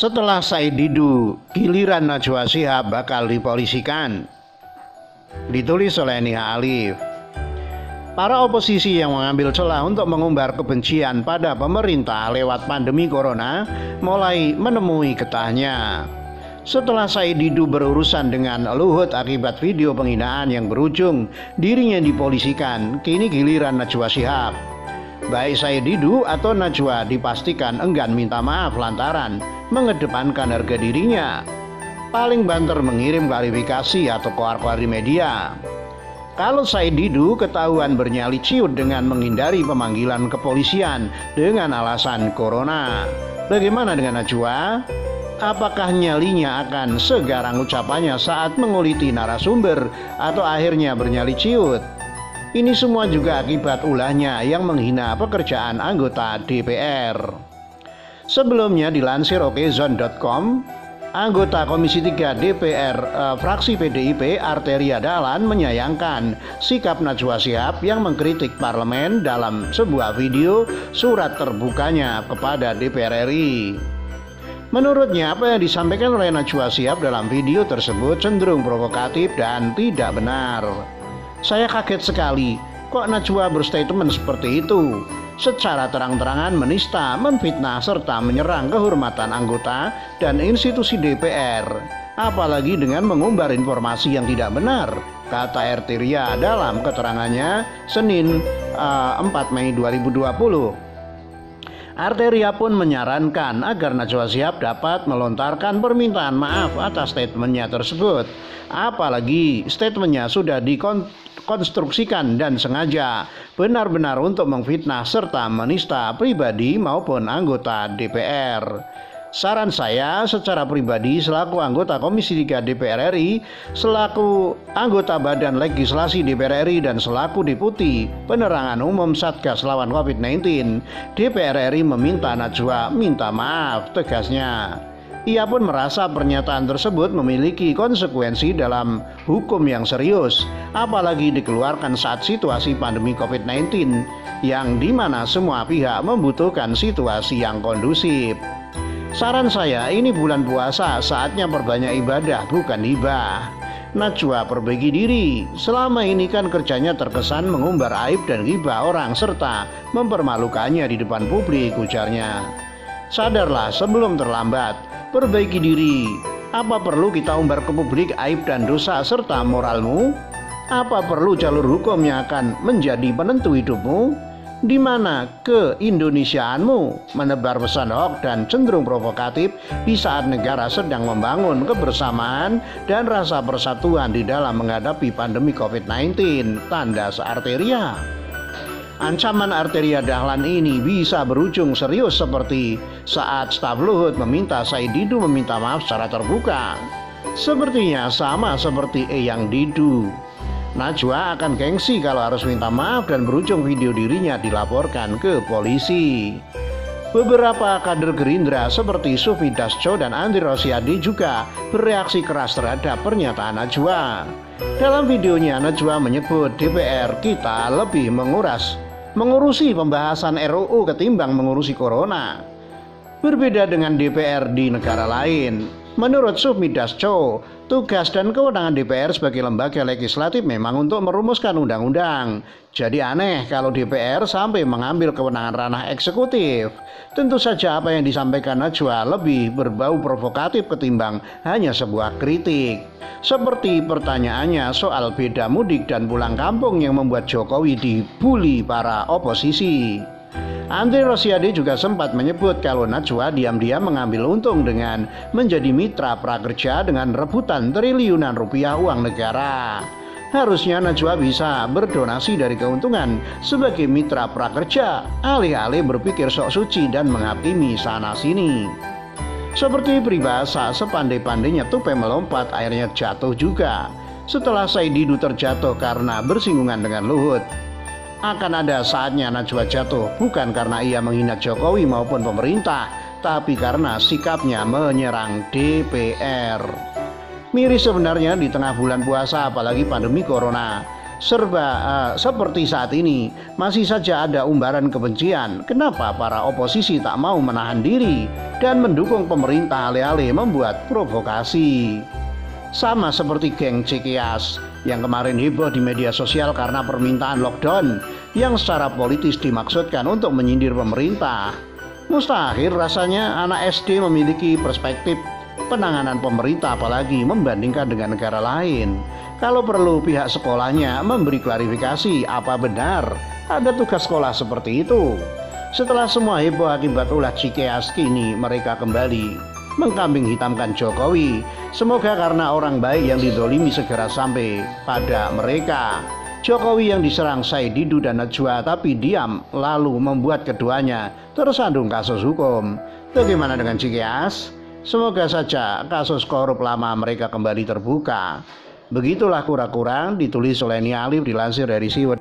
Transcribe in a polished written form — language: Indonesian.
Setelah Said Didu, giliran Najwa Shihab bakal dipolisikan. Ditulis oleh Nia Alif. Para oposisi yang mengambil celah untuk mengumbar kebencian pada pemerintah lewat pandemi corona mulai menemui getahnya. Setelah Said Didu berurusan dengan Luhut akibat video penghinaan yang berujung dirinya dipolisikan, kini giliran Najwa Shihab. Baik Said Didu atau Najwa dipastikan enggan minta maaf lantaran mengedepankan harga dirinya. Paling banter mengirim klarifikasi atau koar-koar di media. Kalau Said Didu ketahuan bernyali ciut dengan menghindari pemanggilan kepolisian dengan alasan corona. Bagaimana dengan Najwa? Apakah nyalinya akan segarang ucapannya saat menguliti narasumber atau akhirnya bernyali ciut? Ini semua juga akibat ulahnya yang menghina pekerjaan anggota DPR. Sebelumnya dilansir okezone.com, anggota Komisi 3 DPR fraksi PDIP Arteria Dahlan menyayangkan sikap Najwa Shihab yang mengkritik parlemen dalam sebuah video surat terbukanya kepada DPR RI. Menurutnya apa yang disampaikan oleh Najwa Shihab dalam video tersebut cenderung provokatif dan tidak benar. Saya kaget sekali, kok Najwa berstatement seperti itu? Secara terang-terangan menista, menfitnah, serta menyerang kehormatan anggota dan institusi DPR. Apalagi dengan mengumbar informasi yang tidak benar, kata Arteria dalam keterangannya Senin 4 Mei 2020. Arteria pun menyarankan agar Najwa Shihab dapat melontarkan permintaan maaf atas statementnya tersebut. Apalagi statementnya sudah dikonstruksikan dan sengaja benar-benar untuk memfitnah serta menista pribadi maupun anggota DPR. Saran saya secara pribadi selaku anggota Komisi 3 DPR RI, selaku anggota Badan Legislasi DPR RI dan selaku Deputi Penerangan Umum Satgas lawan COVID-19, DPR RI meminta Najwa minta maaf, tegasnya. Ia pun merasa pernyataan tersebut memiliki konsekuensi dalam hukum yang serius, apalagi dikeluarkan saat situasi pandemi COVID-19 yang dimana semua pihak membutuhkan situasi yang kondusif. Saran saya, ini bulan puasa, saatnya perbanyak ibadah, bukan hibah. Najwa perbaiki diri, selama ini kan kerjanya terkesan mengumbar aib dan ghibah orang serta mempermalukannya di depan publik, ujarnya. Sadarlah sebelum terlambat, perbaiki diri. Apa perlu kita umbar ke publik aib dan dosa serta moralmu? Apa perlu jalur hukum yang akan menjadi penentu hidupmu? Di mana keindonesiaanmu menebar pesan hoax dan cenderung provokatif di saat negara sedang membangun kebersamaan dan rasa persatuan di dalam menghadapi pandemi COVID-19, tandas Arteria. Ancaman Arteria Dahlan ini bisa berujung serius seperti saat staf Luhut meminta Said Didu meminta maaf secara terbuka. Sepertinya sama seperti Eyang Didu. Najwa akan gengsi kalau harus minta maaf dan berujung video dirinya dilaporkan ke polisi. Beberapa kader Gerindra seperti Sufmi Dasko dan Andri Rosiade juga bereaksi keras terhadap pernyataan Najwa. Dalam videonya Najwa menyebut DPR kita lebih mengurusi pembahasan RUU ketimbang mengurusi corona. Berbeda dengan DPR di negara lain. Menurut Sufmi Dasko, tugas dan kewenangan DPR sebagai lembaga legislatif memang untuk merumuskan undang-undang. Jadi aneh kalau DPR sampai mengambil kewenangan ranah eksekutif. Tentu saja apa yang disampaikan Najwa lebih berbau provokatif ketimbang hanya sebuah kritik. Seperti pertanyaannya soal beda mudik dan pulang kampung yang membuat Jokowi dibully para oposisi. Andri Rosiade juga sempat menyebut kalau Najwa diam-diam mengambil untung dengan menjadi mitra prakerja dengan rebutan triliunan rupiah uang negara. Harusnya Najwa bisa berdonasi dari keuntungan sebagai mitra prakerja, alih-alih berpikir sok suci dan menghakimi sana-sini. Seperti peribahasa, sepandai-pandainya tupai melompat akhirnya jatuh juga. Setelah Said Didu terjatuh karena bersinggungan dengan Luhut, akan ada saatnya Najwa jatuh bukan karena ia menghina Jokowi maupun pemerintah, tapi karena sikapnya menyerang DPR. Miris sebenarnya di tengah bulan puasa apalagi pandemi corona. seperti saat ini masih saja ada umbaran kebencian. Kenapa para oposisi tak mau menahan diri dan mendukung pemerintah alih-alih membuat provokasi? Sama seperti geng Cikeas yang kemarin heboh di media sosial karena permintaan lockdown yang secara politis dimaksudkan untuk menyindir pemerintah. Mustahil rasanya anak SD memiliki perspektif penanganan pemerintah, apalagi membandingkan dengan negara lain. Kalau perlu pihak sekolahnya memberi klarifikasi apa benar ada tugas sekolah seperti itu. Setelah semua heboh akibat ulah Cikeas, kini mereka kembali mengkambing hitamkan Jokowi. Semoga karena orang baik yang dizolimi segera sampai pada mereka. Jokowi yang diserang Said Didu dan Najwa tapi diam, lalu membuat keduanya tersandung kasus hukum. Bagaimana dengan Cikeas? Semoga saja kasus korup lama mereka kembali terbuka. Begitulah kurang-kurang ditulis oleh Nia Alif, dilansir dari Siwet.